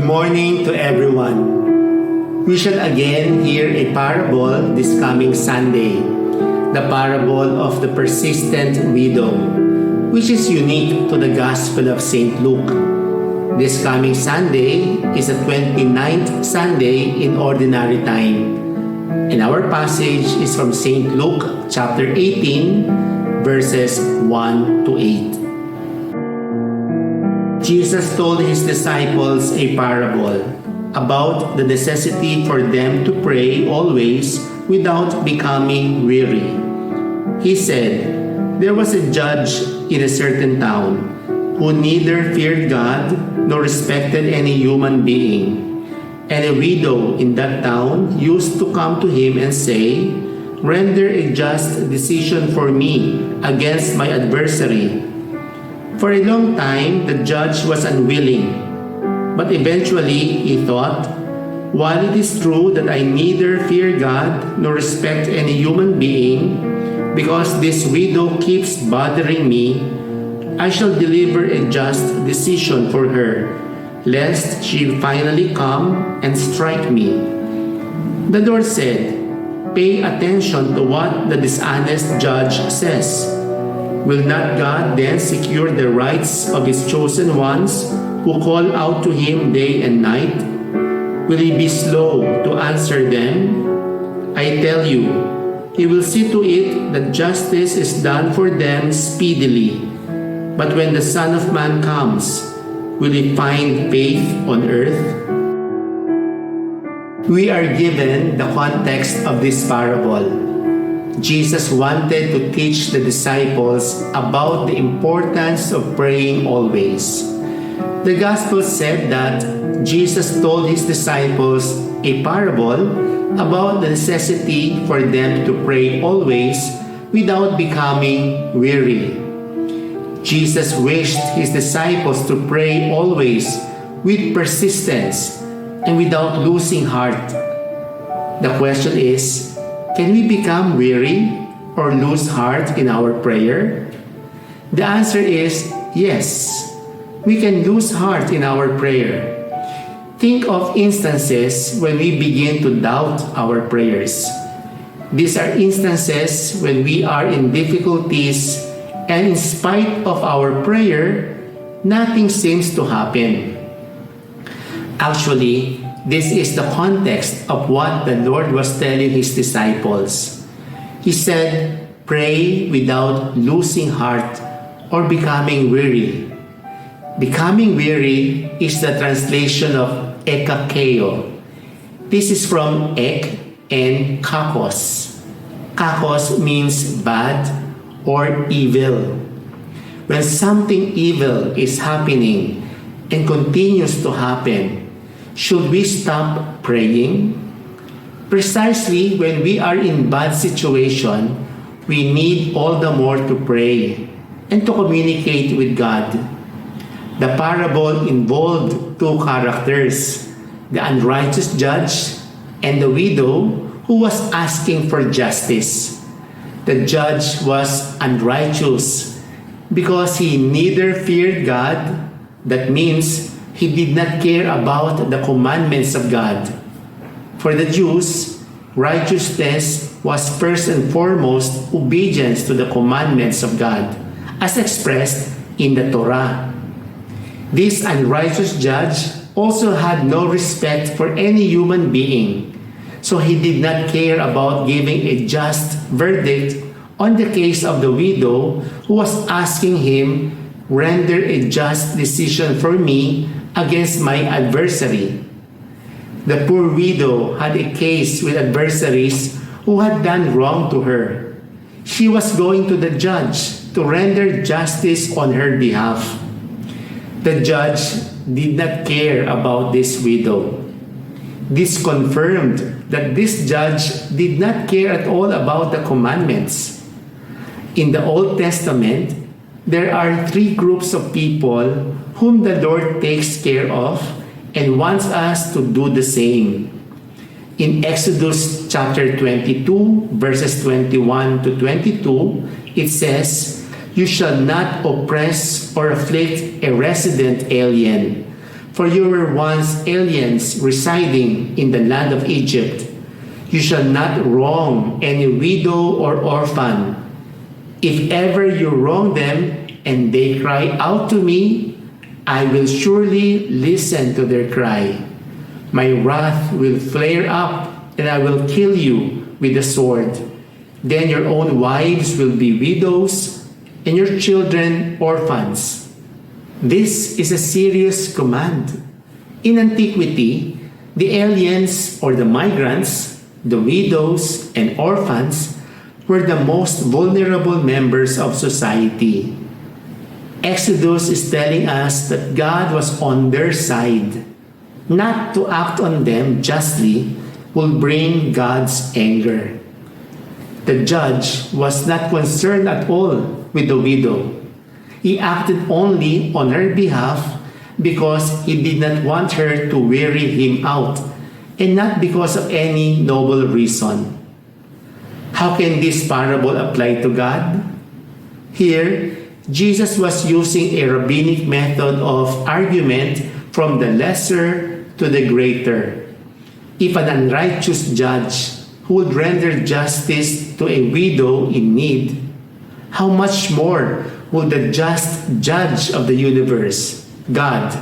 Good morning to everyone. We shall again hear a parable this coming Sunday, the parable of the persistent widow, which is unique to the Gospel of St. Luke. This coming Sunday is the 29th Sunday in Ordinary Time, and our passage is from St. Luke chapter 18, verses 1 to 8. Jesus told his disciples a parable about the necessity for them to pray always without becoming weary. He said, "There was a judge in a certain town who neither feared God nor respected any human being. And a widow in that town used to come to him and say, 'Render a just decision for me against my adversary.' For a long time, the judge was unwilling, but eventually he thought, 'While it is true that I neither fear God nor respect any human being, because this widow keeps bothering me, I shall deliver a just decision for her, lest she finally come and strike me.' The Lord said, 'Pay attention to what the dishonest judge says. Will not God then secure the rights of His chosen ones who call out to Him day and night? Will He be slow to answer them? I tell you, He will see to it that justice is done for them speedily. But when the Son of Man comes, will He find faith on earth?'" We are given the context of this parable. Jesus wanted to teach the disciples about the importance of praying always. The Gospel said that Jesus told His disciples a parable about the necessity for them to pray always without becoming weary. Jesus wished His disciples to pray always with persistence and without losing heart. The question is, can we become weary or lose heart in our prayer? The answer is yes. We can lose heart in our prayer. Think of instances when we begin to doubt our prayers. These are instances when we are in difficulties and in spite of our prayer, nothing seems to happen. Actually, this is the context of what the Lord was telling His disciples. He said, "Pray without losing heart or becoming weary." Becoming weary is the translation of ekakeo. This is from ek and kakos. Kakos means bad or evil. When something evil is happening and continues to happen, should we stop praying? Precisely when we are in bad situation, we need all the more to pray and to communicate with God. The parable involved two characters, the unrighteous judge and the widow who was asking for justice. The judge was unrighteous because he neither feared God, that means he did not care about the commandments of God. For the Jews, righteousness was first and foremost obedience to the commandments of God, as expressed in the Torah. This unrighteous judge also had no respect for any human being, so he did not care about giving a just verdict on the case of the widow who was asking him, "Render a just decision for me against my adversary." The poor widow had a case with adversaries who had done wrong to her. She was going to the judge to render justice on her behalf. The judge did not care about this widow. This confirmed that this judge did not care at all about the commandments. In the Old Testament, there are three groups of people whom the Lord takes care of and wants us to do the same. In Exodus chapter 22, verses 21 to 22, it says, "You shall not oppress or afflict a resident alien, For you were once aliens residing in the land of Egypt. You shall not wrong any widow or orphan. If ever you wrong them and they cry out to me, I will surely listen to their cry. My wrath will flare up, and I will kill you with the sword. Then your own wives will be widows, and your children orphans. This is a serious command. In antiquity, the aliens or the migrants, the widows and orphans, were the most vulnerable members of society. Exodus is telling us that God was on their side. Not to act on them justly will bring God's anger. The judge was not concerned at all with the widow. He acted only on her behalf because he did not want her to weary him out, and not because of any noble reason. How can this parable apply to God? Here, Jesus was using a rabbinic method of argument from the lesser to the greater. If an unrighteous judge who would render justice to a widow in need, how much more will the just judge of the universe, God?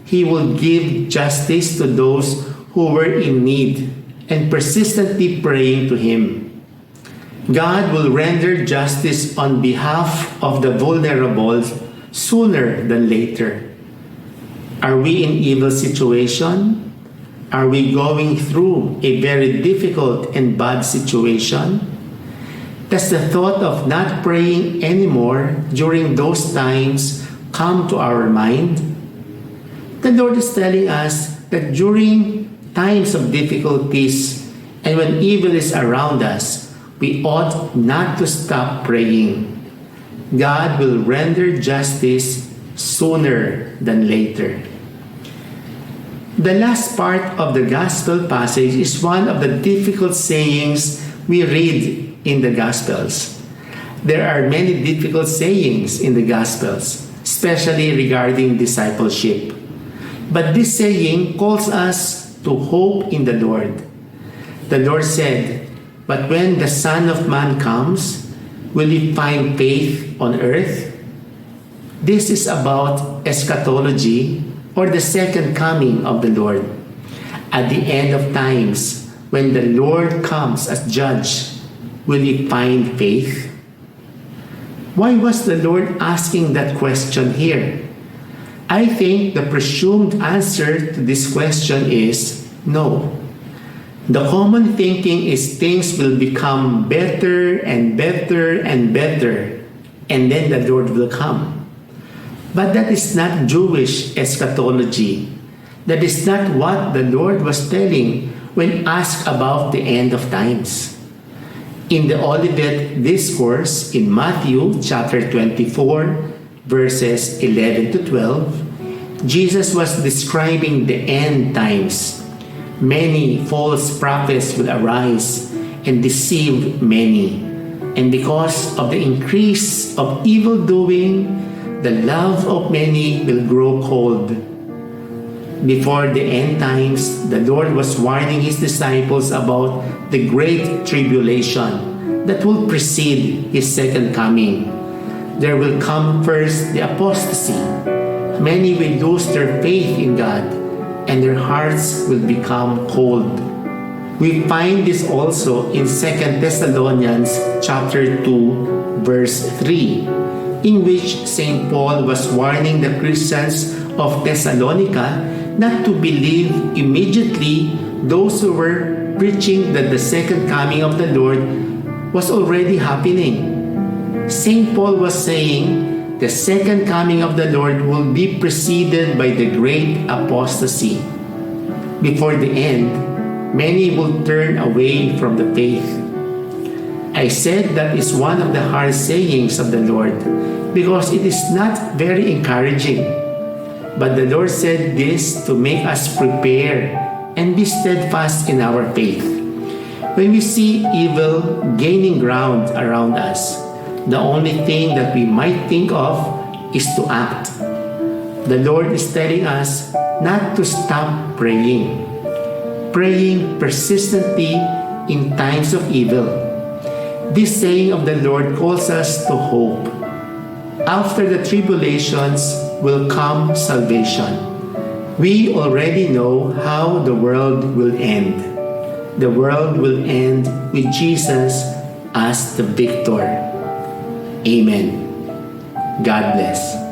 He will give justice to those who were in need and persistently praying to Him. God will render justice on behalf of the vulnerable sooner than later. Are we in evil situation? Are we going through a very difficult and bad situation? Does the thought of not praying anymore during those times come to our mind? The Lord is telling us that during times of difficulties and when evil is around us, we ought not to stop praying. God will render justice sooner than later. The last part of the Gospel passage is one of the difficult sayings we read in the Gospels. There are many difficult sayings in the Gospels, especially regarding discipleship. But this saying calls us to hope in the Lord. The Lord said, "But when the Son of Man comes, will He find faith on earth?" This is about eschatology, or the second coming of the Lord. At the end of times, when the Lord comes as judge, will He find faith? Why was the Lord asking that question here? I think the presumed answer to this question is no. The common thinking is things will become better and better and better, and then the Lord will come. But that is not Jewish eschatology. That is not what the Lord was telling when asked about the end of times. In the Olivet Discourse in Matthew chapter 24, verses 11 to 12, Jesus was describing the end times. Many false prophets will arise and deceive many. And because of the increase of evil doing, the love of many will grow cold. Before the end times, the Lord was warning His disciples about the great tribulation that will precede His second coming. There will come first the apostasy. Many will lose their faith in God, and their hearts will become cold. We find this also in 2 Thessalonians chapter 2, verse 3, in which St. Paul was warning the Christians of Thessalonica not to believe immediately those who were preaching that the second coming of the Lord was already happening. St. Paul was saying the second coming of the Lord will be preceded by the great apostasy. Before the end, many will turn away from the faith. I said that is one of the hard sayings of the Lord because it is not very encouraging. But the Lord said this to make us prepare and be steadfast in our faith. When we see evil gaining ground around us, the only thing that we might think of is to act. The Lord is telling us not to stop praying. Praying persistently in times of evil. This saying of the Lord calls us to hope. After the tribulations will come salvation. We already know how the world will end. The world will end with Jesus as the victor. Amen. God bless.